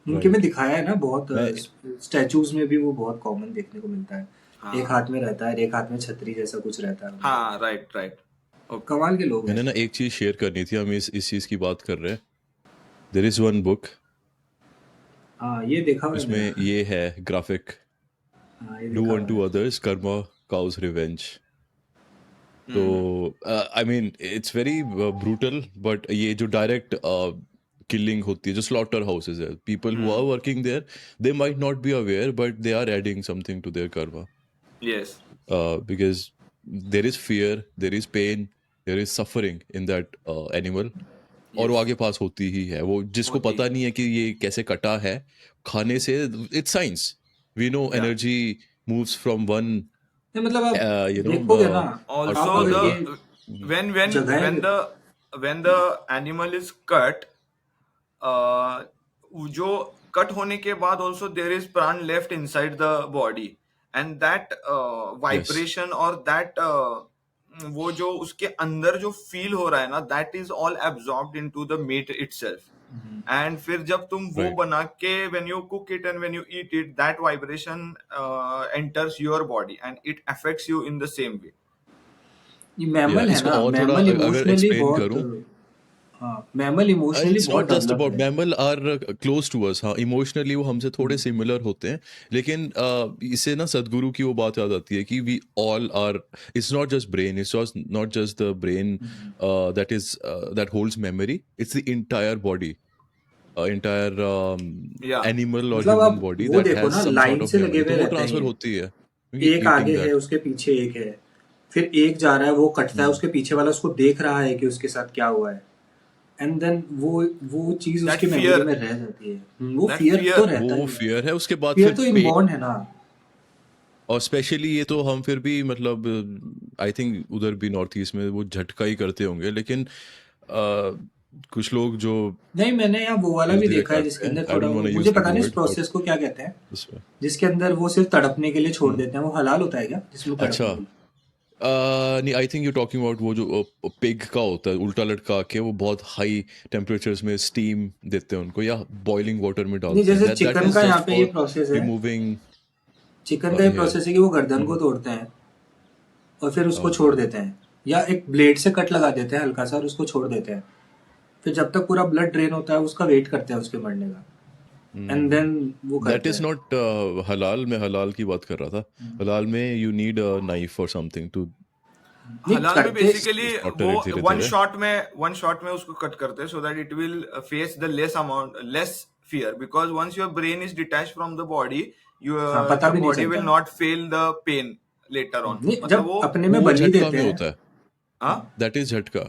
उनके में राइट। दिखाया है ना बहुत, मैं स्टैचूज में भी वो बहुत कॉमन देखने को मिलता है। एक हाँ हाथ में रहता है और एक हाथ में छतरी जैसा कुछ रहता है उनके। हाँ, राइट राइट। ओके। कमाल के लोग हैं। मैंने ना एक चीज शेयर करनी थी, हम इस चीज की बात कर रहे हैं। देयर इज वन बुक, हाँ ये देखा हुआ है उसमें मैंने। ये है ग्राफिक, हाँ ये डू देखा हुआ अनटू है। Others karma cause revenge. तो hmm. I mean it's very brutal, but ये जो डायरेक्ट किलिंग होती है, जो स्लॉटर हाउसेस है, people who are hmm. Working there, they might not be aware but they are adding something to their karma, yes. Because there is fear, there is pain, there is suffering in that animal, और वो yes. आगे पास होती ही है। वो जिसको होती पता है। नहीं है कि ये कैसे कटा है खाने से, इट्स साइंस, वी नो या एनर्जी मूव्स फ्रॉम वन, नहीं मतलब आप यू नो, देखोगे ना, पार्ट आप टू also अगर अदर। ये the when जगह, the animal is cut, जो कट होने के बाद also there is प्राण left inside the body, and that yes, vibration और that वो जो उसके अंदर जो फील हो रहा है ना, that is all absorbed into the meat itself. And फिर जब तुम वो राइट। बना के when you cook it and when you eat it, that vibration enters your body and it affects you in the same way. ये या mammal है इसको ना, और थोड़ा मैमल अगर इमोशनली एक्सप्लेन बहुत, करूं, हाँ मैमल इमोशनली इट्स बहुत नॉट जस्ट डेवलप्ड अबाउट, है। Mammal are close to us, हाँ इमोशनली वो हमसे थोड़े हम्म, सिमिलर होते हैं, लेकिन इससे ना सदगुरु की वो बात याद आती है कि we all are, it's not just brain, it's not just the brain hmm. That is that holds memory, it's the entire body, entire Yeah. Animal और मतलब ह्यूमन आप बॉडी वो दैट देखो हैज ना, सम सॉर्ट लाइन ऑफ से लगे memory, तो हुए वो रहते हैं ट्रांसफर ये, होती है एक ईटिंग आगे है दैट। उसके पीछे एक है, फिर एक जा रहा है वो कटता है, उसके पीछे वाला उसको देख रहा है कि उसके साथ क्या हुआ है, एंड देन वो चीज That उसकी मेमोरी fear, में रह जाती है। वो that फियर तो fear. रहता वो ही है। फियर है, उसके बाद फियर फिर तो पेन, इनबॉर्न है ना। और स्पेशली ये तो हम फिर भी मतलब आई थिंक उधर भी नॉर्थ ईस्ट में वो झटका ही करते होंगे, लेकिन कुछ लोग जो नहीं मैंने यहाँ वो वाला धीरे भी धीरे देखा है जिसके काटते हैं, अंदर आई थोड़ा डोंट वांट वो, टू मुझे यूज दैट पता नहीं इस वर्ड बट प्रोसेस को क्या कहते हैं, उसमें जिसके अंदर वो सिर्फ तड़पने के लिए छोड़ देते हैं, वो हलाल होता है क्या जिसमें अच्छा, तड़पने के लिए? नहीं I think you talking about वो जो पिग का होता है, उल्टा लटका के वो बहुत हाई टेम्परेचर्स में स्टीम देते हैं उनको, या बॉइलिंग वाटर में नहीं डालते हैं, जैसे दैट चिकन इज का यहाँ जस्ट पे ये फॉर प्रोसेस है, रिमूविंग चिकन का ये हेयर। प्रोसेस है कि वो गर्दन को तोड़ते हैं और फिर उसको छोड़ ओके। देते हैं, या एक ब्लेड से कट लगा देते हैं हल्का सा और उसको छोड़ देते हैं, फिर जब तक पूरा ब्लड ड्रेन होता है उसका वेट करते हैं उसके मरने का, एंड देन वो दैट करते इज हैं। नॉट हलाल, मैं हलाल की बात कर रहा था। हलाल में यू नीड अ नाइफ और समथिंग टू नहीं हलाल में करते। बेसिकली स्लॉटर वो इट धीरे वन धीरे। शॉट में उसको कट करते हैं, so that it will face the less fear, because once your brain is detached from the body, हाँ पता the भी नहीं body will चलता। not feel the pain later on. नहीं मतलब जब वो अपने में वो बलि झटका देते में हैं। होता है, हाँ दैट इज झटका।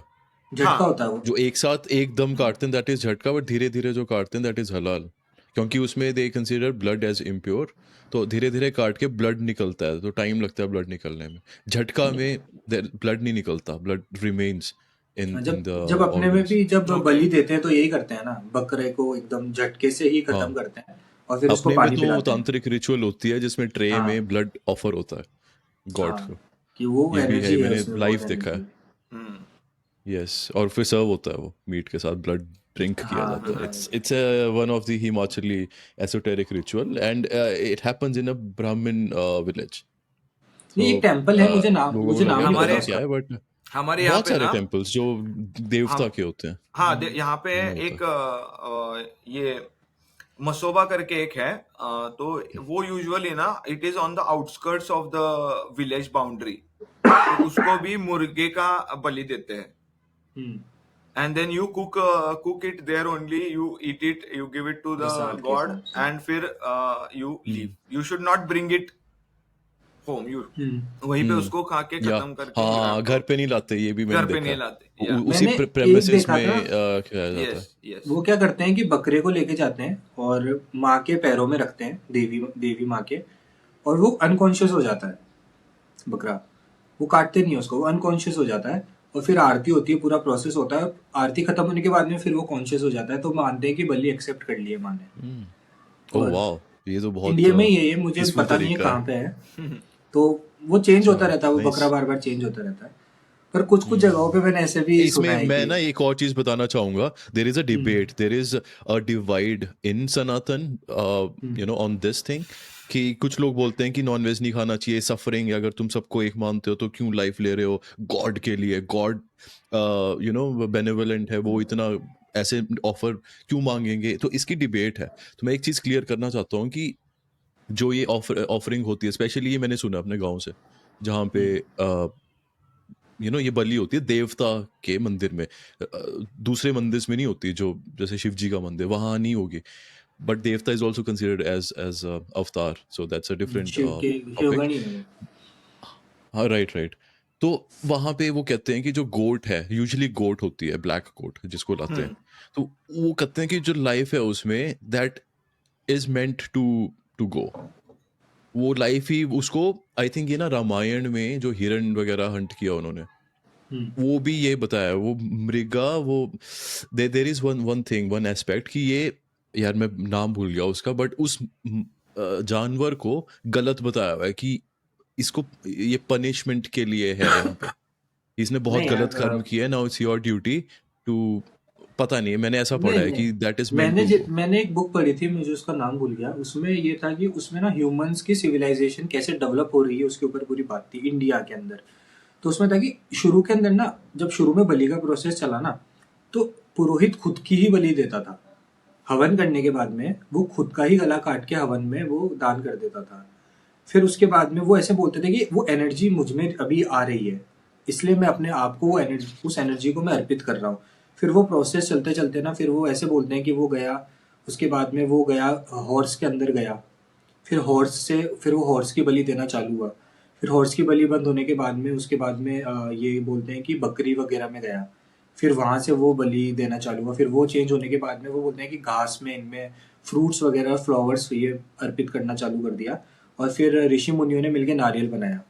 झटका हाँ होता है वो। जो एक साथ एकदम काटते हैं दैट इज झटका, बट धीरे धीरे जो काटते हैं दैट इज हलाल, क्योंकि उसमें they consider blood as impure, तो धीरे धीरे काट के ब्लड निकलता है, तो टाइम लगता है ब्लड निकलने में। झटका में ब्लड नहीं निकलता, ब्लड रिमेन्स इन इन जब द जब अपने में ऑर्गन्स। भी जब ओके। बलि देते हैं तो यही करते हैं ना, बकरे को एकदम झटके से ही खत्म हाँ, करते हैं और फिर उसको अपने में पानी तो पिलाते हैं। तांत्रिक रिचुअल होती है जिसमें ट्रे हाँ में ब्लड ऑफर होता है गॉड हाँ, को, कि वो ये भी है, एनर्जी है मैंने उसमें, लाइव बहुत देखा एनर्जी है। है। हम्म। यस, और फिर सर्व होता है वो मीट के साथ, ब्लड ड्रिंक किया हाँ जाता है। हाँ। It's one of the Himachali esoteric ritual, and it happens in a Brahmin village. नहीं तो एक टेम्पल है, लोगों को मुझे नाम लगेगा नहीं पता हमारे पता क्या उसका। है, बट हमारे यहाँ बहुत पे सारे ना, टेम्पल्स जो देवता हम के होते हैं हाँ यहाँ पे उनमें होता एक है। ये मसोबा करके एक है, तो वो यूजुअली ना it is on the outskirts of the village boundary, तो उसको भी मुर्गे का बलि देते हैं, हम्म, and then you cook it there only, you eat it, you give it to the प्रसाद के god, हिसाब से। and फिर you hmm. leave, you should not bring it home, you हम्म। वहीं पे हम्म। उसको खा के या खत्म करके you हाँ, have to घर पे नहीं लाते, ये भी मैंने घर पे देखा नहीं है। लाते, या उसी मैंने एक प्रेमिसेस देखा में था, खाया जाता है। Yes yes. वो क्या करते हैं कि बकरे को लेके जाते हैं और माँ के पैरों में रखते हैं, देवी देवी माँ के, और वो अनकॉन्शियस हो जाता है बकरा। वो काटते नहीं है उसको, वो अनकॉन्शियस हो जाता है और फिर आरती होती है, पूरा प्रोसेस होता है। आरती खत्म होने के बाद में फिर वो कॉन्शियस हो जाता है, तो मानते हैं कि बलि एक्सेप्ट कर लिए माँ ने। ओह और वाह, ये तो बहुत इंडिया में ही है ये, मुझे पीसफुल पता नहीं है तरीका है। कहाँ पे है। तो वो चेंज अच्छा, होता रहता है, वो नाइस। बकरा बार बार चेंज होता रहता है। पर कुछ कुछ जगहों पे मैंने ऐसे भी सुना इसमें है मैं कि ना एक और चीज बताना चाहूंगा. देर is a debate, there is a divide in Sanatan, on this thing, कि कुछ लोग बोलते हैं कि नॉन वेज नहीं खाना चाहिए, सफरिंग है, अगर तुम सबको एक मानते हो तो क्यों लाइफ ले रहे हो गॉड के लिए, गॉड बेनेवलेंट है, वो इतना ऐसे ऑफर क्यों मांगेंगे. तो इसकी डिबेट है. तो मैं एक चीज क्लियर करना चाहता हूँ कि जो ये ऑफरिंग होती है, स्पेशली ये मैंने सुना अपने गांव से, जहाँ पे ये बलि होती है देवता के मंदिर में. दूसरे मंदिर में नहीं होती, जो जैसे शिव जी का मंदिर, वहां नहीं होगी. बट देवता इज ऑल्सो कंसिडर्ड एज अवतार, so that's a different Shiva के टॉपिक. शिवगणी है वो। हाँ, राइट राइट. तो वहां पे वो कहते हैं कि जो गोट है, यूजुअली गोट होती है, ब्लैक गोट जिसको लाते हैं, तो वो कहते हैं कि जो लाइफ है उसमें, that is meant to go. वो लाइफ ही उसको, आई थिंक ये ना रामायण में जो हिरण वगैरह हंट किया उन्होंने, हम्म, वो भी ये बताया, वो मृगा, वो देर is one one thing, one aspect, कि ये, यार मैं नाम भूल गया उसका, बट उस जानवर को गलत बताया हुआ है कि इसको, ये पनिशमेंट के लिए है यहाँ पे, इसने बहुत नहीं गलत यार, कर्म किया है, now it's your duty to, पता नहीं, मैंने ऐसा पढ़ा नहीं है नहीं, कि that is meant to go. मैंने एक बुक पढ़ी थी, मुझे उसका नाम भूल गया। उसमें ये था कि उसमें ना ह्यूमंस की सिविलाइजेशन कैसे डेवलप हो रही है उसके ऊपर पूरी बात थी इंडिया के अंदर। तो उसमें था कि शुरू के अंदर ना, जब शुरू में बलि का प्रोसेस चला ना, तो पुरोहित खुद की ही बलि देता था। हवन करने के बाद में वो खुद का ही गला काट के हवन में वो दान कर देता था। फिर उसके बाद में वो ऐसे बोलते थे कि वो एनर्जी मुझ में अभी आ रही है, इसलिए मैं अपने आप को वो एनर्जी, उस एनर्जी को मैं अर्पित कर रहा हूँ। फिर वो प्रोसेस चलते चलते ना, फिर वो ऐसे बोलते हैं कि वो गया, उसके बाद में वो गया हॉर्स के अंदर गया। फिर हॉर्स से फिर वो हॉर्स की बलि देना चालू हुआ। फिर हॉर्स की बलि बंद होने के बाद में, उसके बाद में ये बोलते हैं कि बकरी वगैरह में गया। फिर वहां से वो बलि देना चालू हुआ। फिर वो चेंज होने के बाद में वो बोलते हैं कि घास में, इनमें फ्रूट्स वगैरह, फ्लावर्स, ये अर्पित करना चालू कर दिया। और फिर ऋषि मुनियों ने मिलकर नारियल बनाया।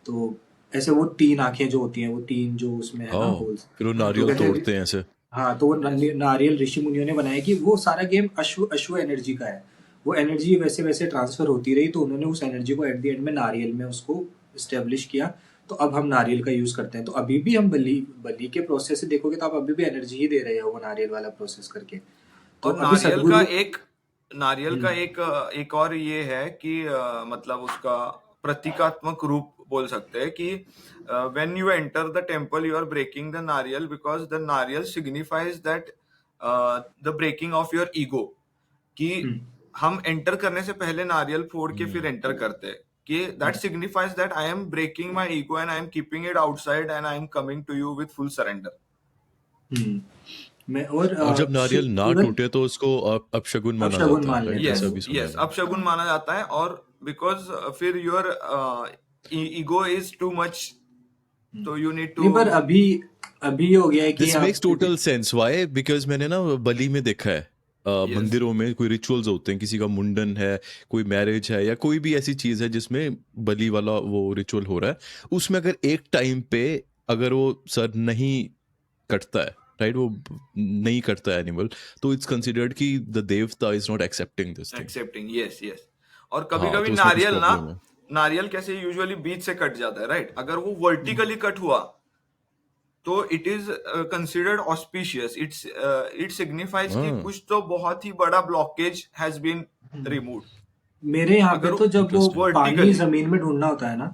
तो ऐसे वो 3 आंखें जो होती हैं, वो 3 जो उसमें है ना हाँ, होल्स। फिर वो तो नारियल कहते हैं, तोड़ते हैं ऐसे. हाँ, तो वो यस. नारियल ऋषि मुनियों ने बनाया कि वो सारा गेम अश्व अश्व एनर्जी का है। वो एनर्जी वैसे वैसे ट्रांसफर होती रही, तो उन्होंने उस एनर्जी को एट द एंड में नारियल में उसको स्टेब्लिश किया। तो अब हम नारियल का यूज करते हैं। तो अभी भी हम बलि बलि के प्रोसेस से देखोगे तो आप अभी भी एनर्जी ही दे रहे हो वो नारियल वाला प्रोसेस करके। तो और अभी सदगुरु। नारियल का हम्म, एक और ये है कि मतलब उसका प्रतीकात्मक रूप बोल सकते हैं कि when you enter the temple you are breaking the nariyal, because the nariyal signifies that the breaking of your ego. कि हम्म, हम एंटर करने से पहले नारियल फोड़ के फिर एंटर करते हैं, कि that signifies that I am breaking my ego and I am keeping it outside and I am coming to you with full surrender. Hmm. मैं और और जब नारियल ना इवन टूटे तो उसको अपशगुन माना अपशगुन जाता है, मान राइट? लेते हैं यस, ऐसा वो। भी सुना है यस, मैंने. अपशगुन माना जाता है. और बिकॉज फिर your ego is too much, तो यू नीड टू. नहीं, पर अभी अभी हो गया है कि दिस आप makes total sense. Why? Because मैंने ना बलि में देखा है, यस. मंदिरों में कोई रिचुअल्स होते हैं, किसी का मुंडन है, कोई मैरिज है, या कोई भी ऐसी चीज है जिसमें बलि वाला वो रिचुअल हो रहा है, उसमें अगर एक टाइम पे अगर वो सर नहीं कटता है, राइट, वो नहीं कटता है एनिमल, तो इट्स कंसिडर्ड कि द देवता is not accepting this thing. Accepting, yes, yes. और कभी हाँ, कभी तो उसमें कुछ नारियल ना, प्रॉब्लम है. नारियल कैसे यूजुअली बीच से कट जाता है, राइट? अगर वो वर्टिकली कट हुआ तो it is considered auspicious. It signifies कि हाँ, कुछ तो बहुत ही बड़ा ब्लॉकेज हैज बीन रिमूव्ड. मेरे यहाँ पे अगर तो जब वो इंटरेस्टिंग. पानी वर्टिकली, जमीन में ढूंढना होता है ना,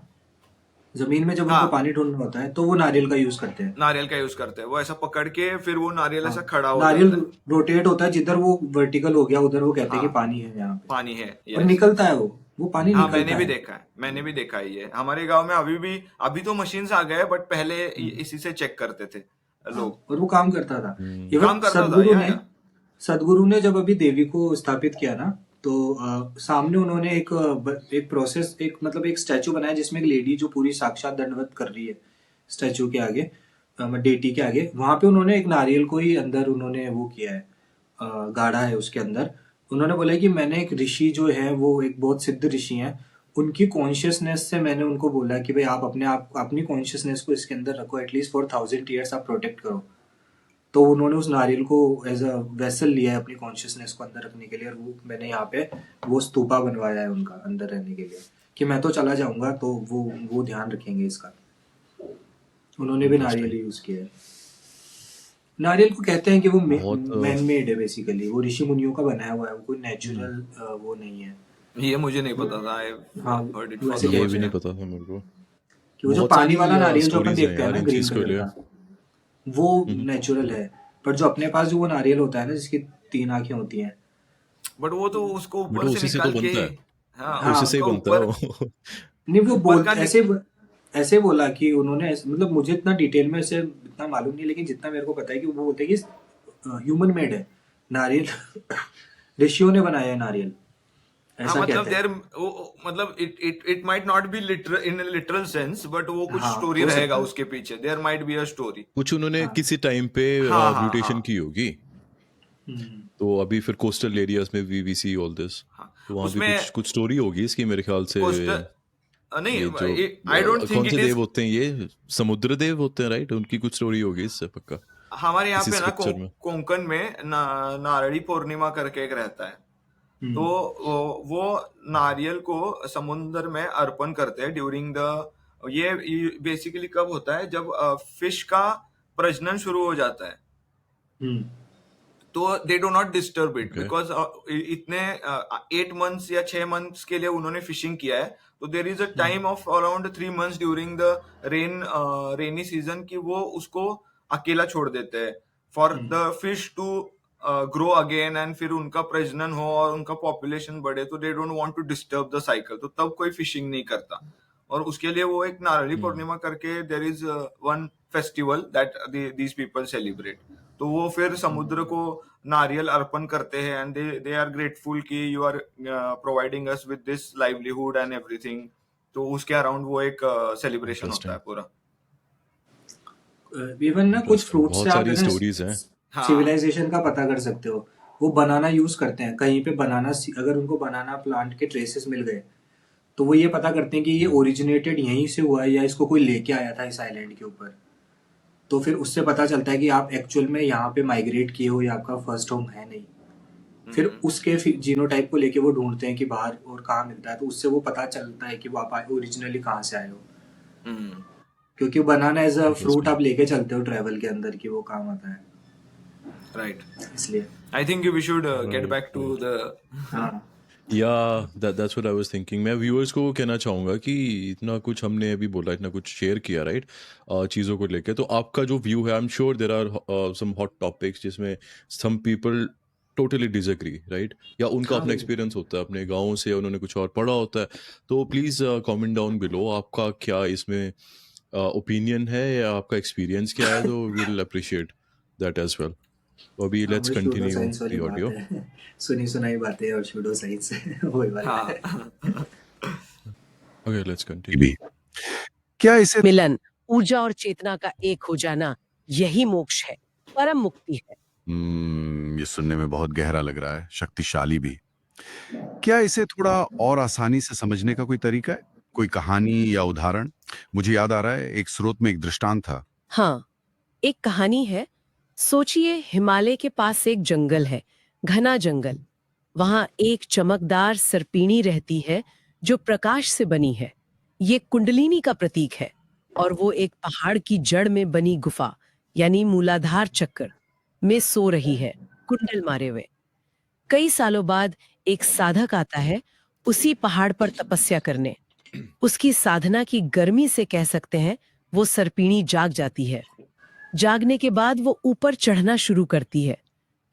जमीन में जब उनको हाँ, पानी ढूंढना होता है तो वो नारियल का यूज करते हैं। नारियल का यूज करते हैं. वो ऐसा पकड़ के फिर वो नारियल हाँ, ऐसा खड़ा हो नारियल जाता है. रोटेट होता है, जिधर वो वर्टिकल हो गया उधर वो कहते हैं हाँ, कि पानी है यहाँ पे। पानी है, और यस. निकलता है वो पानी हाँ, निकलता है। मैंने भी देखा है ये हमारे गांव में. अभी तो मशीन्स आ गए, बट पहले इसी से चेक करते थे हाँ, लोग. और वो काम करता था। इवन काम करता था, या. सदगुरु ने जब अभी देवी को स्थापित किया ना, तो सामने उन्होंने एक प्रोसेस, एक मतलब एक स्टैचू बनाया जिसमें एक लेडी जो पूरी साक्षात दंडवत कर रही है स्टैचू के आगे, डेटी के आगे। वहां पे उन्होंने एक नारियल को ही अंदर उन्होंने वो किया है, गाड़ा है उसके अंदर। उन्होंने बोला है कि मैंने एक ऋषि जो है, वो एक बहुत सिद्ध ऋषि हैं, उनकी कॉन्शियसनेस से मैंने उनको बोला कि भाई आप अपनी कॉन्शियसनेस को इसके अंदर रखो, एटलीस्ट फॉर 1000 ईयर्स आप प्रोटेक्ट करो। तो उन्होंने उस नारियल को एज अ वेसल लिया है अपनी कॉन्शियसनेस को अंदर रखने के लिए। और वो मैंने यहाँ पे वो स्तूपा बनवाया है उनका अंदर रहने के लिए, कि मैं तो चला जाऊंगा तो वो ध्यान रखेंगे इसका। उन्होंने भी नारियल इंटरेस्टिंग। यूज किया है। नारियल को कहते हैं कि वो बहुत मैन मेड है बेसिकली, वो ऋषि मुनियों का बनाया हुआ है, वो कोई नेचुरल वो नहीं है। ये मुझे नहीं पता था, आई हाँ, हर्ड इट वो फॉर ऐसे द ये फर्स्ट भी नहीं बोलते हैं पता था मेरे को। कि वो जो बहुत पानी सारी वाला नारियल जो अपन स्टोरीज हैं देखते हैं यार ना इन ग्रीन चीज को कलर लिए। का, वो नेचुरल है। पर जो अपने पास जो वो नारियल होता है ना जिसकी 3 आंखें होती हैं, बट वो तो उसको बेटा ऊपर से उसी से तो निकाल के, बनता है, हाँ हाँ उसी से ही उसका बनता है ऊपर वो। नहीं वो ऊपर बोल का ऐसे ऐसे बोला कि उन्होंने मतलब मुझे इतना डिटेल में से इतना मालूम नहीं, लेकिन जितना मेरे को पता है कि वो बोलते हैं कि ह्यूमन मेड है नारियल। ऋषियों ने बनाया है नारियल, हाँ ऐसा मतलब कहते हैं। मतलब it might not B literal in literal sense, but वो कुछ हाँ स्टोरी हो रहेगा सकता है। उसके पीछे, there might be a story. कुछ उन्होंने हाँ। किसी टाइम पे हाँ हाँ म्यूटेशन हाँ की होगी, हम्म। तो अभी फिर कोस्टल एरियाज में वी सी ऑल दिस, हाँ तो वहाँ भी उसमें कुछ कुछ स्टोरी होगी इसकी मेरे ख्याल से। कोस्टल नहीं, ये जो आई डोंट थिंक कौन से इट इज। देव होते हैं, ये समुद्र देव होते हैं राइट, उनकी कुछ स्टोरी होगी इससे पक्का हमारे यहाँ किसी पे ना स्क्रिप्चर में। कोंकण में नारळी पूर्णिमा करके एक रहता है। तो हम्म। वो नारियल को समुद्र में अर्पण करते हैं ड्यूरिंग द, ये बेसिकली कब होता है, जब फिश का प्रजनन शुरू हो जाता है, हम्म। तो they do not disturb it, okay. Because इतने 8 मंथ्स या 6 मंथ्स के लिए उन्होंने फिशिंग किया है, तो there is a time of around 3 months during the rainy season कि वो उसको अकेला छोड़ देते हैं for the fish to grow again, and फिर उनका प्रजनन हो और उनका पॉपुलेशन बढ़े, तो they don't want to disturb the cycle, तो तब कोई फिशिंग नहीं करता। और उसके लिए वो एक नारळी पूर्णिमा करके there is one festival that these people celebrate. तो वो फिर समुद्र को नारियल अर्पण करते हैं, एंड दे आर ग्रेटफुल कि you are providing us with this livelihood and everything. तो उसके अराउंड वो एक सेलिब्रेशन होता है इंटरेस्टिंग। पूरा। इवन ना कुछ इंटरेस्टिंग, फ्रूट्स से बहुत आप है सारी ना स्टोरीज हैं। हाँ सिविलाइजेशन का पता कर सकते हो। वो बनाना यूज करते हैं कहीं पे, बनाना अगर उनको बनाना प्लांट के ट्रेसेस मिल गए तो वो ये पता करते हैं कि ये ओरिजिनेटेड यहीं से हुआ है या इसको कोई लेके आया था इस आइलैंड के ऊपर। तो फिर उससे पता चलता है कि आप एक्चुअल में यहाँ पे माइग्रेट किए हो या आपका फर्स्ट होम है नहीं। फिर उसके जीनोटाइप को लेके वो ढूंढते हैं कि बाहर और कहाँ मिलता है, तो उससे वो पता चलता है कि वो आप ओरिजिनली कहाँ से आए हो। हम्म, क्योंकि बनाना एज अ फ्रूट इंटरेस्टिंग। आप लेके चलते हो ट्रेवल के अंदर कि वो काम आता है, राइट। इसलिए। I think we should get right back to right. The हाँ। Yeah that's what I was thinking. मैं व्यूअर्स को कहना चाहूँगा कि इतना कुछ हमने अभी बोला, इतना कुछ शेयर किया राइट चीज़ों को लेके, तो आपका जो व्यू है, I am sure there are some hot topics जिसमें some people totally disagree right, या उनका हाँ अपना वो एक्सपीरियंस होता है अपने गाँव से, उन्होंने कुछ और पढ़ा होता है। तो प्लीज़ कमेंट डाउन बिलो आपका क्या इसमें ओपिनियन है या आपका एक्सपीरियंस क्या है, तो will appreciate that as well. अभी हाँ लेट्स वही सूडो कंटिन्यू साइंस वाली द बात ऑडियो। है। सुनी सुनाई बातें और सूडो साइंस वही वाला है। हाँ ओके लेट्स कंटिन्यू। भी क्या इसे मिलन, ऊर्जा और चेतना का एक हो जाना, यही मोक्ष है, परम मुक्ति है। ये सुनने में बहुत गहरा लग रहा है, शक्तिशाली भी। क्या इसे थोड़ा और आसानी से समझने का कोई तरीका है, कोई कहानी या उदाहरण? मुझे याद आ रहा है एक स्रोत में एक दृष्टांत था। हाँ, एक कहानी है। सोचिए, हिमालय के पास एक जंगल है, घना जंगल। वहां एक चमकदार सर्पिणी रहती है जो प्रकाश से बनी है। ये कुंडलिनी का प्रतीक है, और वो एक पहाड़ की जड़ में बनी गुफा यानी मूलाधार चक्र में सो रही है, कुंडल मारे हुए। कई सालों बाद एक साधक आता है उसी पहाड़ पर तपस्या करने। उसकी साधना की गर्मी से कह सकते हैं वो सर्पिणी जाग जाती है। जागने के बाद वो ऊपर चढ़ना शुरू करती है।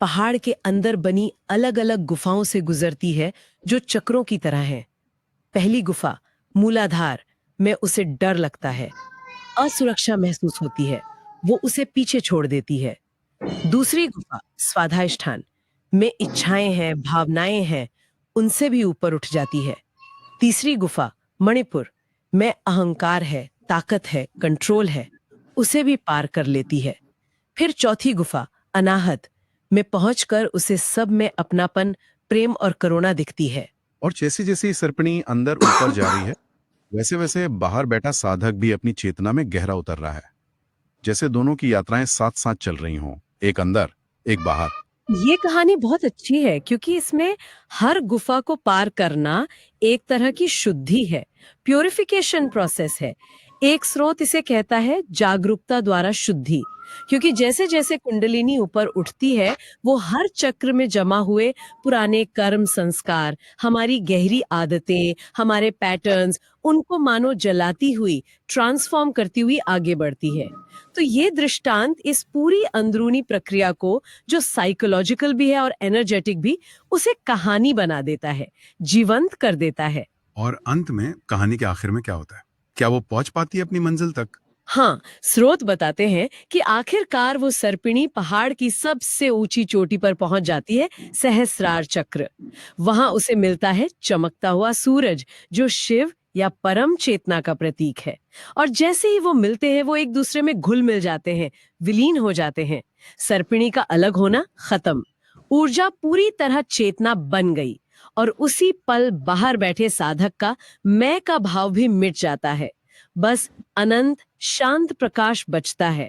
पहाड़ के अंदर बनी अलग अलग गुफाओं से गुजरती है जो चक्रों की तरह हैं। पहली गुफा मूलाधार में उसे डर लगता है, असुरक्षा महसूस होती है, वो उसे पीछे छोड़ देती है। दूसरी गुफा स्वाधाष्ठान में इच्छाएं हैं, भावनाएं हैं, उनसे भी ऊपर उठ जाती है। तीसरी गुफा मणिपुर में अहंकार है, ताकत है, कंट्रोल है, उसे भी पार कर लेती है। फिर चौथी गुफा अनाहत में पहुंचकर उसे सब में अपनापन, प्रेम और करुणा दिखती है। और जैसे जैसे ये सर्पिणी अंदर ऊपर जा रही है, वैसे वैसे बाहर बैठा साधक भी अपनी चेतना में गहरा उतर रहा है, जैसे दोनों की यात्राएं साथ साथ चल रही हों, एक अंदर एक बाहर। ये कहानी बहुत अच्छी है क्योंकि इसमें हर गुफा को पार करना एक तरह की शुद्धि है, प्यूरिफिकेशन प्रोसेस है। एक स्रोत इसे कहता है जागरूकता द्वारा शुद्धि, क्योंकि जैसे जैसे कुंडलिनी ऊपर उठती है, वो हर चक्र में जमा हुए पुराने कर्म संस्कार, हमारी गहरी आदतें, हमारे पैटर्न्स, उनको मानो जलाती हुई, ट्रांसफॉर्म करती हुई आगे बढ़ती है। तो ये दृष्टांत इस पूरी अंदरूनी प्रक्रिया को, जो साइकोलॉजिकल भी है और एनर्जेटिक भी, उसे कहानी बना देता है, जीवंत कर देता है। और अंत में कहानी के आखिर में क्या होता है? क्या वो पहुंच पाती है अपनी मंजिल तक? हाँ, स्रोत बताते हैं कि आखिरकार वो सर्पिणी पहाड़ की सबसे ऊंची चोटी पर पहुंच जाती है, सहस्रार चक्र। वहां उसे मिलता है चमकता हुआ सूरज, जो शिव या परम चेतना का प्रतीक है। और जैसे ही वो मिलते हैं, वो एक दूसरे में घुल मिल जाते हैं, विलीन हो जाते हैं। सर्पिणी का अलग होना खत्म, ऊर्जा पूरी तरह चेतना बन गई, और उसी पल बाहर बैठे साधक का मैं का भाव भी मिट जाता है। बस अनंत शांत प्रकाश बचता है।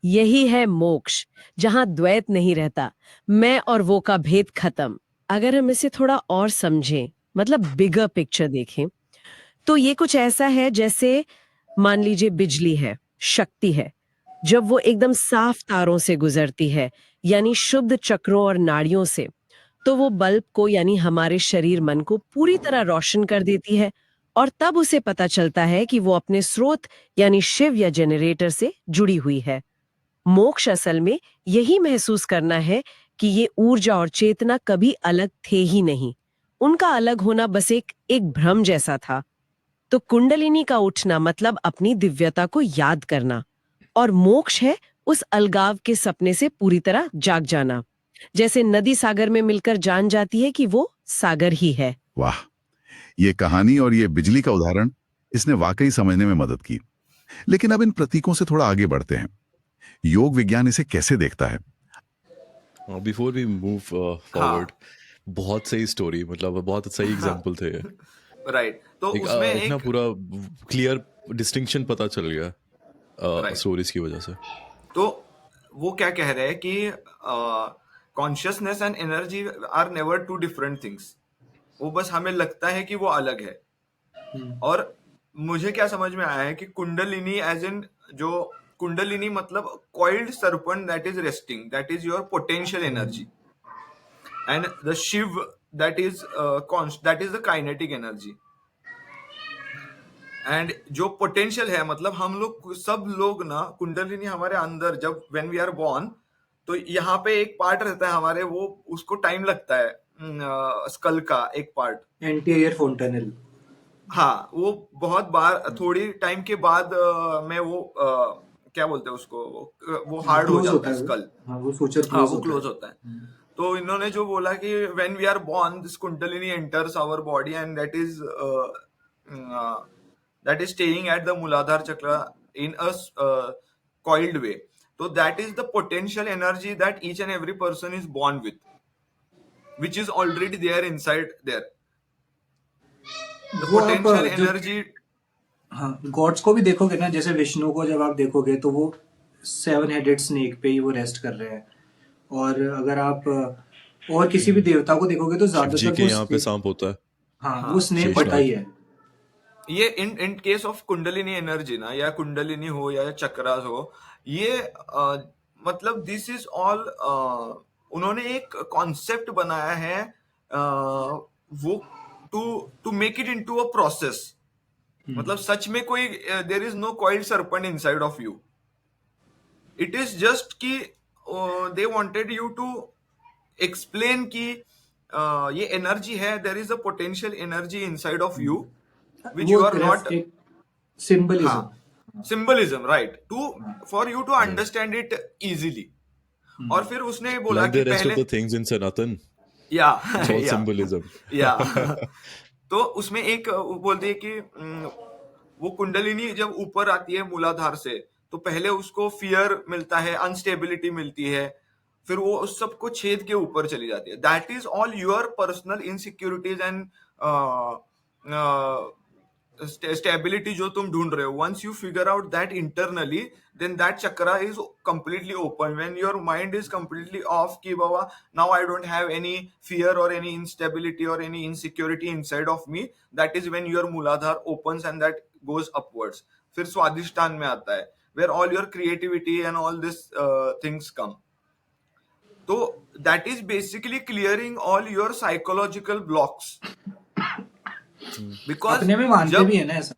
यही है मोक्ष, जहां द्वैत नहीं रहता, मैं और वो का भेद खत्म। अगर हम इसे थोड़ा और समझें, मतलब बिगर पिक्चर देखें, तो ये कुछ ऐसा है जैसे, मान लीजिए बिजली है, शक्ति है। जब वो एकदम साफ तारों से गुजरती है, यानी शुद्ध चक्रों और नाड़ियों से, तो वो बल्ब को, यानी हमारे शरीर मन को पूरी तरह रोशन कर देती है। और तब उसे पता चलता है कि वो अपने स्रोत, यानी शिव या जनरेटर से जुड़ी हुई है। मोक्ष असल में यही महसूस करना है कि ये ऊर्जा और चेतना कभी अलग थे ही नहीं। उनका अलग होना बस एक भ्रम जैसा था। तो कुंडलिनी का उठना मतलब अपनी दिव्यता को याद करना, और मोक्ष है उस अलगाव के सपने से पूरी तरह जाग जाना। जैसे नदी सागर में मिलकर जान जाती है कि वो सागर ही है। वाह, ये कहानी और ये बिजली का उदाहरण, इसने वाकई समझने में मदद की। लेकिन अब इन प्रतीकों से थोड़ा आगे बढ़ते हैं। योग विज्ञान इसे कैसे देखता है? बिफोर वी मूव फॉरवर्ड, बहुत सही स्टोरी, मतलब बहुत सही एग्जांपल थे ये। राइट, तो एक उसमें एक ना एक पूरा क्लियर डिस्टिंक्शन पता चल गया राइट, स्टोरीज की वजह से। तो वो क्या कह रहे हैं कि consciousness and energy are never two different things. वो बस हमें लगता है कि वो अलग है। और मुझे क्या समझ में आया है कि कुंडलिनी एज इन, जो कुंडलिनी मतलब coiled serpent that is resting, that is your potential energy, and the Shiva that is the kinetic energy. And जो पोटेंशियल है, मतलब हम लोग सब लोग ना, कुंडलिनी हमारे अंदर जब व्हेन वी आर बॉर्न, तो यहाँ पे एक पार्ट रहता है हमारे, वो उसको टाइम लगता है, स्कल का एक पार्ट। एंटीरियर फोंटेनल। हाँ, वो बहुत बार थोड़ी टाइम के बाद में वो क्या बोलते हैं उसको, वो हार्ड हो क्लोज जाता होता है है वो। स्कल। हाँ, वो सूचर हाँ, क्लोज वो होता क्लोज है। होता है। तो इन्होंने जो बोला कि when we are born, this kundalini enters our body and that is staying at the Muladhara chakra in a coiled way. So that is the potential energy that each and every person is born with, which is already there inside there. The वो आप potential जब, energy. हाँ, God's को भी देखोगे ना, जैसे विष्णु को जब आप देखोगे तो वो 7 हेडेड स्नेक पे ही वो रेस्ट कर रहे हैं। और अगर आप और किसी भी देवता को देखोगे तो शिव जी ज्यादातर के वो यहाँ पे सांप होता है, हाँ, हाँ, वो स्नेक but होता ही है। ये in case of kundalini energy ना, या कुंडलिनी हो या चक्रास हो, ये मतलब दिस इज ऑल, उन्होंने एक कॉन्सेप्ट बनाया है, वो to to make it into a process. मतलब सच में कोई there is no coiled serpent inside of you. It is just कि they wanted you to explain कि ये एनर्जी है, there is a potential energy inside of you which वो you are not. एक सिंबलिज्म। हाँ, symbolism, right, to for you to understand it easily. और फिर उसने बोला like कि the rest पहले of the things in Sanatan, या it's all या symbolism. या तो उसमें एक वो बोलते हैं कि वो कुंडलिनी जब ऊपर आती है मूलाधार से, तो पहले उसको फियर मिलता है, अनस्टेबिलिटी मिलती है, फिर वो उस सबको छेद के ऊपर चली जाती है। That is all your personal insecurities and stability जो तुम ढूंढ रहे हो। Once you figure out that internally, then that chakra is completely open. When your mind is completely off ki baba, now I don't have any fear or any instability or any insecurity inside of me, that is when your Muladhara opens and that goes upwards. फिर स्वादिष्टान में आता है, where all your creativity and all this things come. तो that is basically clearing all your psychological blocks. Because अपने में मानते जब भी है ना ऐसा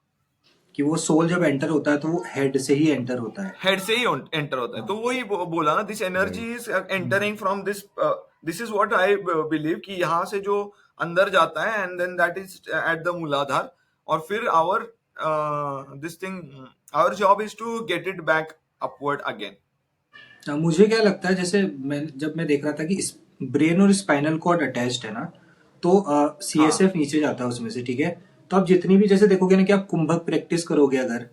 कि वो सोल जब एंटर होता है तो वो हेड से ही एंटर होता है। हेड से ही एंटर होता है, तो वही बोला ना, this energy is entering from this, this is what I believe कि यहाँ से जो अंदर जाता है and then that is at the Muladhara, और फिर our this thing, our job is to get it back upward again. मुझे क्या लगता है, जैसे जब मैं देख रहा था कि ब्रेन और स्पाइनल कॉर्ड अटैच्ड है ना, तो CSF नीचे जाता है उसमें से, ठीक है। तो आप जितनी भी जैसे देखोगे ना कि आप कुंभक प्रैक्टिस करोगे अगर,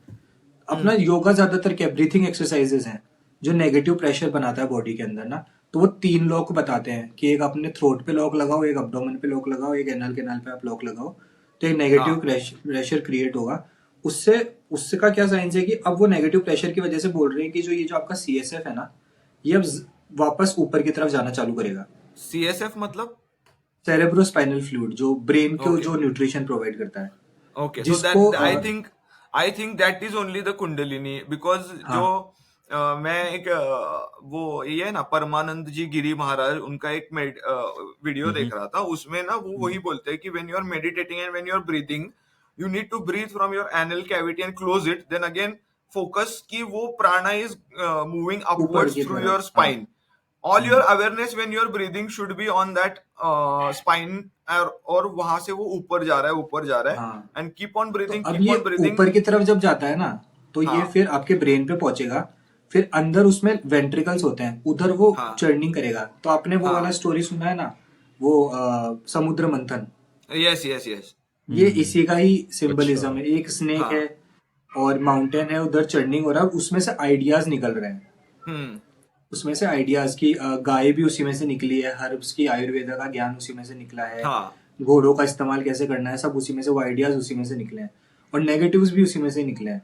अपना योगा ज्यादातर क्या ब्रीथिंग एक्सरसाइजेस हैं जो नेगेटिव प्रेशर बनाता है बॉडी के अंदर ना, तो वो 3 लॉक बताते हैं कि एक अपने थ्रोट पे लॉक लगाओ, एक अब्डोमेन पे लॉक लगाओ, एक एनल कैनाल पे आप लॉक लगाओ, तो एक नेगेटिव प्रेशर क्रिएट होगा। उससे का क्या साइंस है कि अब वो नेगेटिव प्रेशर की वजह से बोल रहे हैं कि ये जो आपका CSF है ना, ये अब वापस ऊपर की तरफ जाना चालू करेगा। CSF मतलब सेरेब्रोस्पाइनल फ्लूइड, जो ब्रेन को जो न्यूट्रिशन प्रोवाइड करता है। Okay, so that I think that is only the Kundalini, because जो मैं एक वो ये है ना, परमानंद जी गिरी महाराज, उनका एक वीडियो देख रहा था, उसमें ना वो वही बोलते हैं कि when you are meditating and when you are breathing, you need to breathe from your anal cavity and close it, then again focus कि वो prana is moving upwards through your spine. All your awareness when you are breathing should be on that spine, और वहां से वो ऊपर जा रहा है and keep on breathing, तो अब keep ये on breathing. ऊपर की तरफ जब जाता है ना, तो ये फिर आपके ब्रेन पे पहुंचेगा, फिर अंदर उसमें वेंट्रिकल्स होते हैं, उधर वो चर्निंग करेगा। तो आपने वो वाला स्टोरी सुना है ना, वो समुद्र मंथन? यस. ये इसी का ही सिंबलिज्म है। एक स्नेक है और माउंटेन है, उधर चर्निंग हो रहा है, उसमें से आइडियाज निकल रहे हैं। उसमें से आइडियाज की गाय भी उसी में से निकली है, हर्ब्स की आयुर्वेदा का ज्ञान उसी में से निकला है, घोड़ों का इस्तेमाल कैसे करना है, सब उसी में से, वो आइडियाज उसी में से निकले हैं, और नेगेटिव्स भी उसी में से निकले हैं।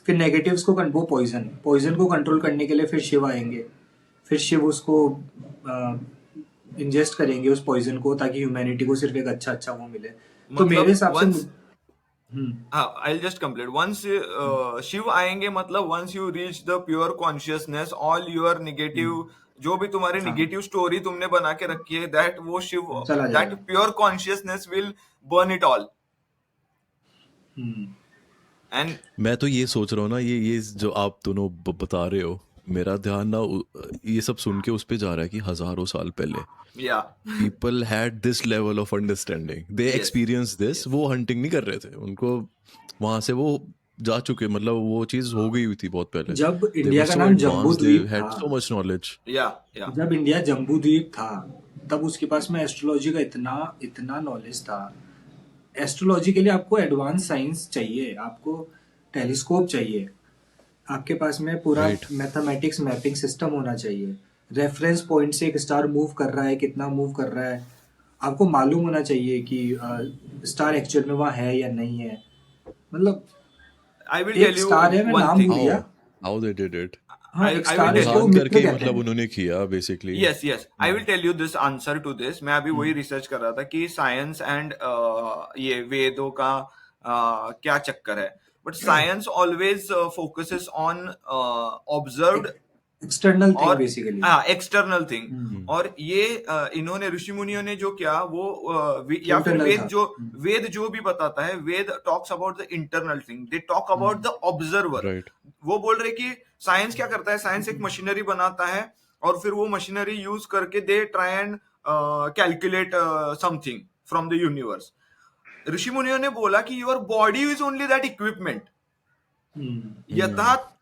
फिर नेगेटिव्स को वो पॉइजन को कंट्रोल करने के लिए फिर शिव आएंगे, फिर शिव उसको इंजेस्ट करेंगे उस पॉइजन को, ताकि ह्यूमैनिटी को सिर्फ एक अच्छा वो मिले। तो मेरे हिसाब से I'll just complete. Once Shiv आएंगे, मतलब once you reach the pure consciousness, all your negative, जो भी तुम्हारी नेगेटिव स्टोरी तुमने बना के रखी है, that वो Shiv, that pure consciousness will burn it all. And मैं तो ये सोच रहा हूँ ना, ये जो आप दोनों बता रहे हो, मेरा ध्यान ना ये सब सुन के उस पे जा रहा है कि हजारों साल पहले people had this level of understanding, they experienced this. वो हंटिंग नहीं कर रहे थे, उनको वहां से वो जा चुके, मतलब वो चीज हो गई हुई थी बहुत पहले। जब इंडिया का नाम जम्बू द्वीप था, had so much knowledge. जब इंडिया जम्बू द्वीप था, तब उसके पास में एस्ट्रोलॉजी का इतना नॉलेज था। एस्ट्रोलॉजी के लिए आपको एडवांस साइंस चाहिए, आपको टेलीस्कोप चाहिए, आपके पास में पूरा मैथमेटिक्स मैपिंग सिस्टम होना चाहिए, रेफरेंस पॉइंट से एक स्टार मूव कर रहा है, कितना मूव कर रहा है, आपको मालूम होना चाहिए कि स्टार एक्चुअल में वहाँ है या नहीं है। मतलब एक स्टार है, मैं नाम भूल गया, how they did it. I will tell you करके मतलब उन्होंने किया basically. Yes. I will tell you this answer to this. मैं अभी वही रिसर्च कर रहा था कि साइंस एंड ये वेदों का क्या चक्कर है, but science always focuses on observed external thing basically. External thing. और ये इन्होंने ऋषि मुनियों ने जो किया, वो या फिर वेद जो भी बताता है, Veda talks about the internal thing, they talk about the observer. वो बोल रहे कि साइंस क्या करता है, साइंस एक मशीनरी बनाता है, और फिर वो मशीनरी यूज करके they try and calculate something from the universe. ऋषि मुनियों ने बोला कि your body is only that equipment,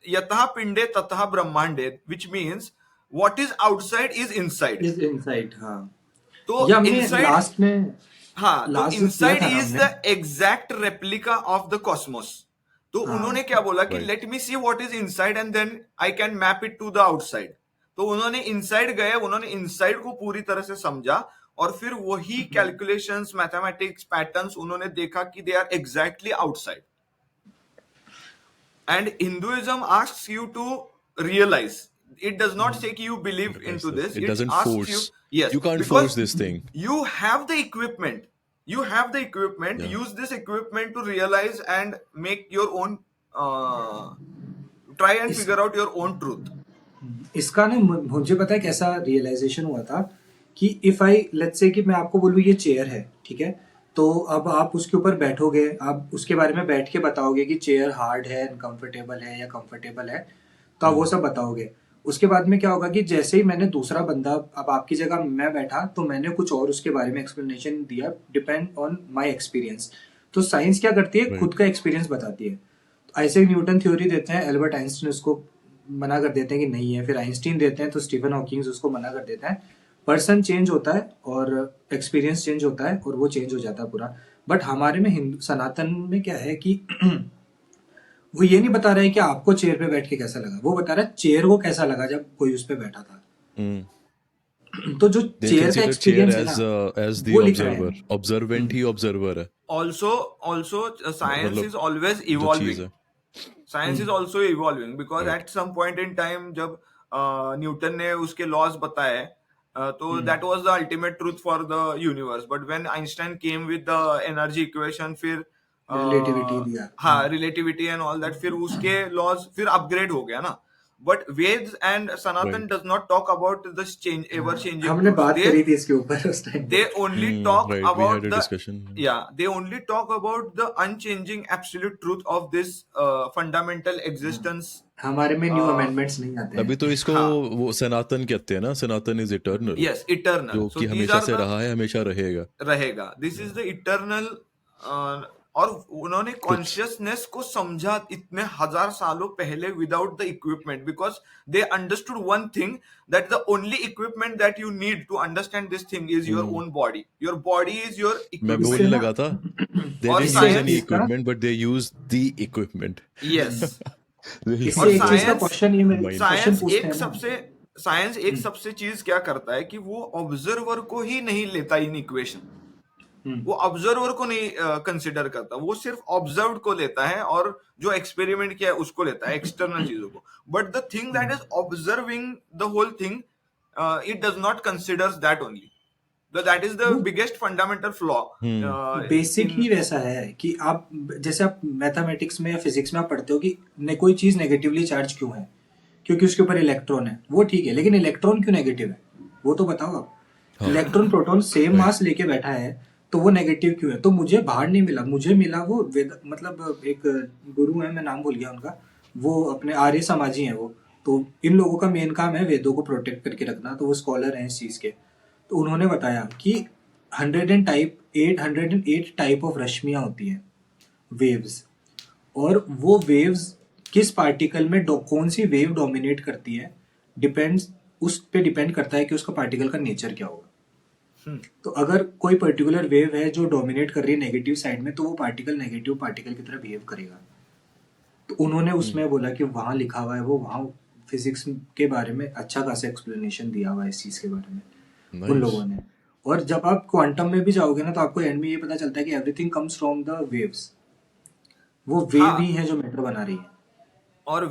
यतः पिंडे ततः ब्रह्मांडे, which means what is outside is inside. तो inside is the exact replica of the cosmos. तो उन्होंने क्या बोला कि let me see what is inside and then I can map it to the outside. तो उन्होंने inside गए, उन्होंने inside को पूरी तरह से समझा, और फिर वही calculations, mathematics, patterns उन्होंने देखा कि they are exactly outside. And Hinduism asks you to realize. It does not say you believe into this. It doesn't asks force. You, yes, you can't force this thing. You have the equipment. Use this equipment to realize and make your own try and इस figure out your own truth. इसका ना मुझे पता है कैसा realisation हुआ था कि इफ आई लेट्स से कि मैं आपको बोलूँ ये चेयर है, ठीक है, तो अब आप उसके ऊपर बैठोगे, आप उसके बारे में बैठ के बताओगे कि चेयर हार्ड है, अनकंफर्टेबल है या कंफर्टेबल है, तो आप वो सब बताओगे। उसके बाद में क्या होगा कि जैसे ही मैंने दूसरा बंदा, अब आपकी जगह मैं बैठा तो मैंने कुछ और उसके बारे में एक्सप्लेनेशन दिया, डिपेंड ऑन माई एक्सपीरियंस। तो साइंस क्या करती है, Right. खुद का एक्सपीरियंस बताती है। आइजैक न्यूटन थ्योरी देते हैं, एल्बर्ट आइंस्टीन उसको मना कर देते हैं कि नहीं है, फिर आइंस्टीन देते हैं तो स्टीफन हॉकिंग उसको मना कर देता है। पर्सन चेंज होता है और एक्सपीरियंस चेंज होता है और वो चेंज हो जाता है पूरा। बट हमारे में हिंदू सनातन में क्या है कि वो ये नहीं बता रहा है कि आपको चेयर पे बैठ के कैसा लगा, वो बता रहा है चेयर को कैसा लगा जब कोई उस पे बैठा था। तो जो They चेयर का consider chair एक्सपीरियंस है ना, as the वो लिख रहा observer. है। Observant ही observer है, Also, science मतलब is always जो चीज evolving. है। Science is also evolving because Right. at some point in time जब न्यूटन ने उसके लॉज बताए, तो that was the ultimate truth for the universe. But when Einstein came with the energy equation, फिर relativity दिया। हाँ relativity and all that, फिर उसके लॉज फिर अपग्रेड हो गया ना. But Vedas and Sanatan Right. Does not talk about the change ever changing हमने बात ट्रूथ्स. करी थी इसके ऊपर उस टाइम They पे। only talk Right. We about had a the discussion. they only talk about the unchanging absolute truth of this fundamental existence. हमारे में न्यू Uh, अमेंडमेंट्स नहीं आते अभी हैं। तो इसको हाँ. वो सनातन कहते हैं ना, सनातन इज इटर्नल, Yes, eternal. जो So कि these हमेशा are से the रहा है, हमेशा रहेगा। रहेगा. This is the eternal. और उन्होंने कॉन्शियसनेस को समझा इतने हजार सालों पहले without the equipment, because they understood one thing, that the only equipment that you need to understand this thing is your own body. Your body is your main equipment. बोलने इससे ना लगा था, they और didn't use science any इसका equipment but they used the equipment. Yes. They इससे और used एक चीज का science क्वेश्चन ये मेरे mind. क्वेश्चन साइंस पूछते एक हैं ना। सबसे साइंस एक सबसे चीज क्या करता है कि वो ऑब्जर्वर को ही नहीं लेता इन इक्वेशन. वो ऑब्जर्वर को नहीं कंसिडर करता, वो सिर्फ ऑब्जर्व्ड को लेता है और जो एक्सपेरिमेंट किया है उसको लेता है, एक्सटर्नल चीजों को. But the thing that is observing the whole thing, it does not considers that only. That is the वो biggest fundamental flaw basic in. ही वैसा है कि आप जैसे आप मैथमेटिक्स में या फिजिक्स में आप पढ़ते हो कि कोई चीज नेगेटिवली चार्ज क्यों है, क्योंकि उसके ऊपर इलेक्ट्रॉन है, वो ठीक है, लेकिन इलेक्ट्रॉन क्यों नेगेटिव है वो तो बताओ आप। हाँ. Electron proton same Right. मास लेके बैठा है तो वो नेगेटिव क्यों है? तो मुझे बाहर नहीं मिला, मुझे मिला वो मतलब एक गुरु है, मैं नाम भूल गया उनका, वो अपने आर्य समाजी हैं वो। तो इन लोगों का मेन काम है वेदों को प्रोटेक्ट करके रखना, तो वो स्कॉलर हैं इस चीज के। तो उन्होंने बताया कि 808 टाइप ऑफ रश्मियां होती हैं, वेव्स, और वो वेव्स किस पार्टिकल में कौन सी वेव डोमिनेट करती है, डिपेंड्स, उस पे डिपेंड करता है कि उसका पार्टिकल का नेचर क्या होगा। तो अगर कोई पर्टिकुलर वेव है जो डोमिनेट कर रही है नेगेटिव साइड में, तो वो पार्टिकल नेगेटिव पार्टिकल की तरह बिहेव करेगा। तो उन्होंने उसमें बोला कि वहां लिखा हुआ है, वो वहां फिजिक्स के बारे में अच्छा खासा एक्सप्लेनेशन दिया हुआ है इस चीज के बारे में उन Nice. लोगों ने। और जब आप क्वांटम में भी जाओगे ना, तो आपको एंड में ये पता चलता है कि everything comes from the waves, वो वेव हाँ. ही है जो मैटर बना रही है। और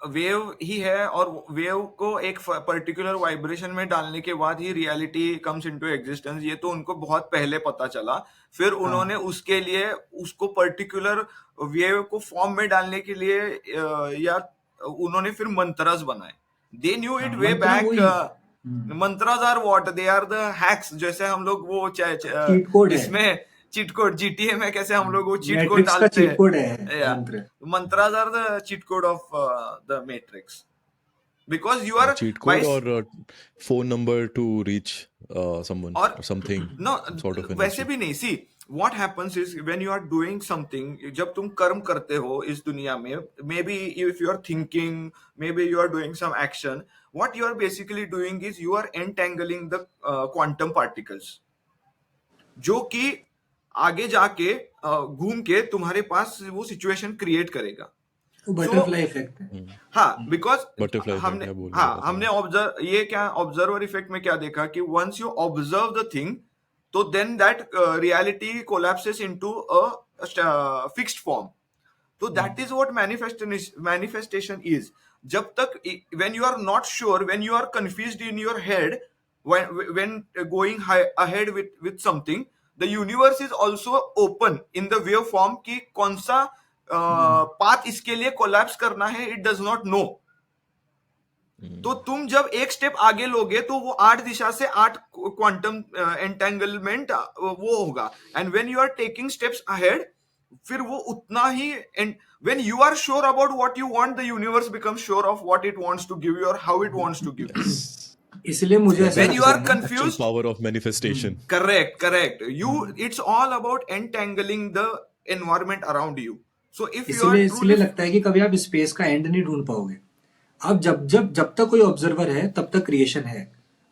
वेव ही है, और वेव को एक पर्टिकुलर वाइब्रेशन में डालने के बाद ही रियलिटी कम्स इनटू एग्जिस्टेंस. ये तो उनको बहुत पहले पता चला. फिर उन्होंने उसके लिए उसको पर्टिकुलर वेव को फॉर्म में डालने के लिए या उन्होंने फिर मंत्रस बनाए. They knew it way mantra back. वही mantras are what, they are the hacks. जैसे हम लोग वो चीट कोड है, इसमें चीट कोड GTA में कैसे हम लोग वो चीट कोड मैट्रिक्स का डालते चीट हैं. कोड है Yeah. मंत्र। Mantras are the cheat code of the matrix, because you are cheat by code or phone number to reach someone or or something, no, sort of वैसे energy. भी नहीं. See, what happens is when you are doing something, जब तुम कर्म करते हो इस दुनिया में, maybe if you are thinking, maybe you are doing some action, what you are basically doing is you are entangling the quantum particles, जो कि आगे जाके घूम के तुम्हारे पास वो सिचुएशन क्रिएट करेगा. वो बटरफ्लाई इफेक्ट है। हाँ, बिकॉज Butterfly effect, हमने क्या बोल रहे हाँ हो? हमने ऑब्जर्व ये क्या ऑब्जर्वर इफेक्ट में क्या देखा कि once you observe the thing, तो then that reality collapses into a fixed form. तो that is what manifestation is. जब तक when you are not sure, when you are confused in your head, when going ahead with something, the universe is also open in the wave form कि कौन सा path इसके लिए collapse करना है, it does not know. तो तुम जब एक स्टेप आगे लोगे तो वो 8 दिशा से 8 क्वांटम एंटेंगलमेंट वो होगा, and when you are taking steps ahead, फिर वो उतना ही, and when you are sure about what you want, the universe becomes sure of what it wants to give you और how it wants to give you. इसलिए मुझे ऐसा When you लगता are है ना, confused, power of manifestation. correct. It's all about entangling the environment around you. So if you are इसलिए इसलिए truly, लगता है कि कभी आप स्पेस का एंड नहीं ढूंढ पाओगे। आप जब तक कोई ऑब्जर्वर है तब तक क्रिएशन है।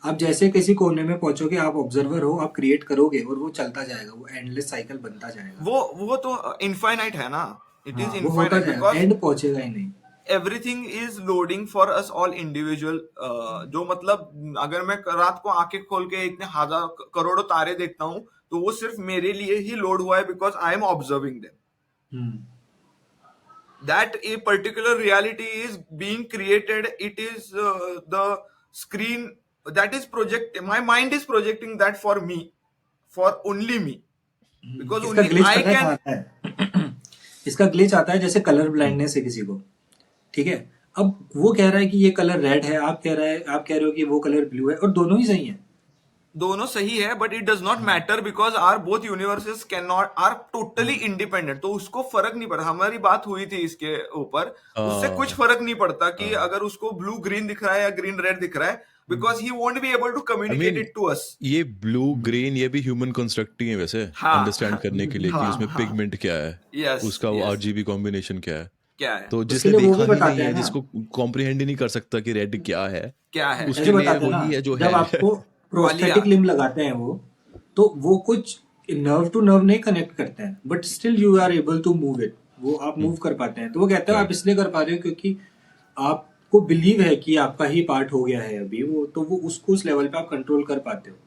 आप जैसे किसी कोने में पहुंचोगे, आप ऑब्जर्वर हो, आप क्रिएट करोगे और वो चलता जाएगा, वो एंडलेस साइकिल बनता जाएगा। वो तो इनफाइनाइट है ना, इट इज हाँ, वो होता इनफाइनाइट जाएगा, बिकॉज एंड पहुंचेगा ही नहीं। Everything is loading for us all individual. जो मतलब अगर मैं रात को आंखें खोल के इतने हजार करोड़ों तारे देखता हूँ तो वो सिर्फ मेरे लिए ही लोड हुआ है, because I am observing them. That a particular reality is being created, it is the screen that is my mind is projecting that for me, for only me, because इसका only ग्लिच I पता है can. कहाँ आता है? इसका glitch आता है जैसे कलर ब्लाइंडनेस है किसी को, ठीक है। अब वो कह रहा है कि ये कलर रेड है, आप कह रहे हो कि वो कलर ब्लू है, और दोनों ही सही है। दोनों सही है, but it does not matter because are both universes can not are totally independent. तो उसको फर्क नहीं पड़ता। हमारी बात हुई थी इसके ऊपर, उससे कुछ फर्क नहीं पड़ता कि अगर उसको ब्लू ग्रीन दिख रहा है या ग्रीन रेड दिख रहा है, because he won't be able to communicate it to us. ये ब्लू ग्रीन ये भी ह्यूमन कंस्ट्रक्ट ही है वैसे, अंडरस्टैंड करने के लिए कि उसमें पिगमेंट क्या है, उसका वो आरजीबी कॉम्बिनेशन क्या है। क्या है तो उसके जिसने लिए वो भी देखा ही बताते नहीं हैं है, ना। जिसको कॉम्प्रिहेंड ही नहीं कर सकता कि रेड क्या है, है उसके ऐसे लिए बताते हैं ना, वही है जो जब है। आपको प्रोस्थेटिक लिम्ब लगाते हैं तो वो कुछ नर्व टू नर्व नहीं कनेक्ट करते हैं, but still you are able to move it, वो आप मूव कर पाते हैं। तो वो कहते हैं आप इसलिए कर पा रहे हो क्योंकि आपको बिलीव है कि आपका ही पार्ट हो गया है अभी वो, तो वो उसको उस लेवल पे आप कंट्रोल कर पाते हो,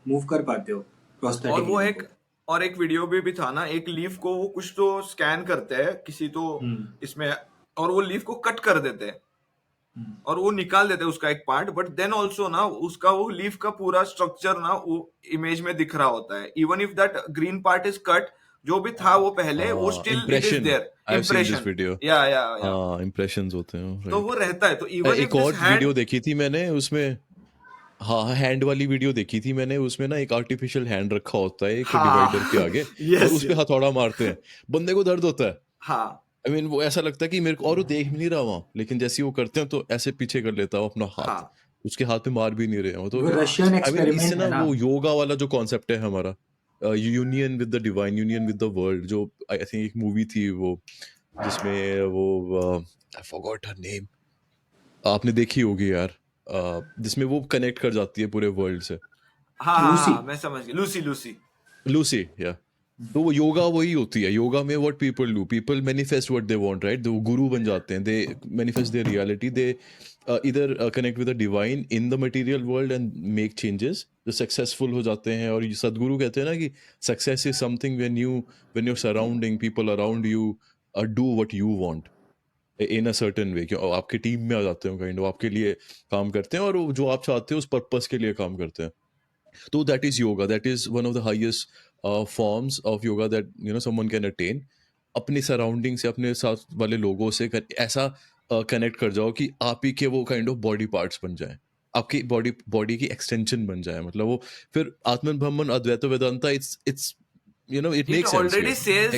मूव कर पाते हो प्रोस्थेटिक। और वो एक वीडियो भी था ना, एक लीफ को वो कुछ तो स्कैन करते हैं किसी तो इसमें, और वो लीफ को कट कर देते हैं और वो निकाल देते हैं उसका एक पार्ट, बट देन ऑल्सो ना उसका वो लीफ का पूरा स्ट्रक्चर ना वो इमेज में दिख रहा होता है। Even if that green part is cut, जो भी था वो पहले, वो still it is there. Video या इंप्रेशंस होते हैं, तो वो रहता है। तो इवन एक और वीडियो देखी थी मैंने उसमें, हाँ हैंड वाली वीडियो देखी थी मैंने, उसमें ना एक आर्टिफिशियल हैंड रखा होता है एक डिवाइडर के आगे, और उस पे हथौड़ा मारते हैं, बंदे को दर्द होता है। हाँ, I mean, वो ऐसा लगता है कि मेरे को, और वो देख भी नहीं रहा वहां, लेकिन जैसे वो करते हैं तो ऐसे पीछे कर लेता है अपना हाथ, उसके हाथ में मार भी नहीं रहे हो। तो वो रशियन एक्सपेरिमेंट इससे है ना, वो योगा वाला जो कॉन्सेप्ट है हमारा, union with the divine, union with the world, जो आई थिंक एक मूवी थी वो जिसमें वो आई फॉरगॉट हर नेम, आपने देखी होगी यार, जिसमें वो कनेक्ट कर जाती है पूरे वर्ल्ड से। हाँ, मैं समझ गया, लूसी या तो वो योगा वही होती है। योगा में what people do, people manifest what they want, right. वो गुरु बन जाते हैं, दे मैनिफेस्ट देयर रियलिटी, दे इधर connect with the divine in the material world and make changes, जो सक्सेसफुल हो जाते हैं। और सदगुरु कहते हैं ना कि success is something when your surrounding people around you do what you want in a certain way, कि आपके टीम में आ जाते हो, काइंड ऑफ आपके लिए काम करते हैं और जो आप चाहते हो उस पर्पस के लिए काम करते हैं। तो that is yoga, that is one of the highest forms of yoga that someone can attain. अपनी सराउंडिंग से, अपने साथ वाले लोगों से ऐसा कनेक्ट कर जाओ कि आप ही के वो काइंड ऑफ बॉडी पार्ट्स बन जाएं, आपकी बॉडी की एक्सटेंशन बन जाए। मतलब वो फिर Atman Brahman Advaita Vedanta, it's it makes sense. Already says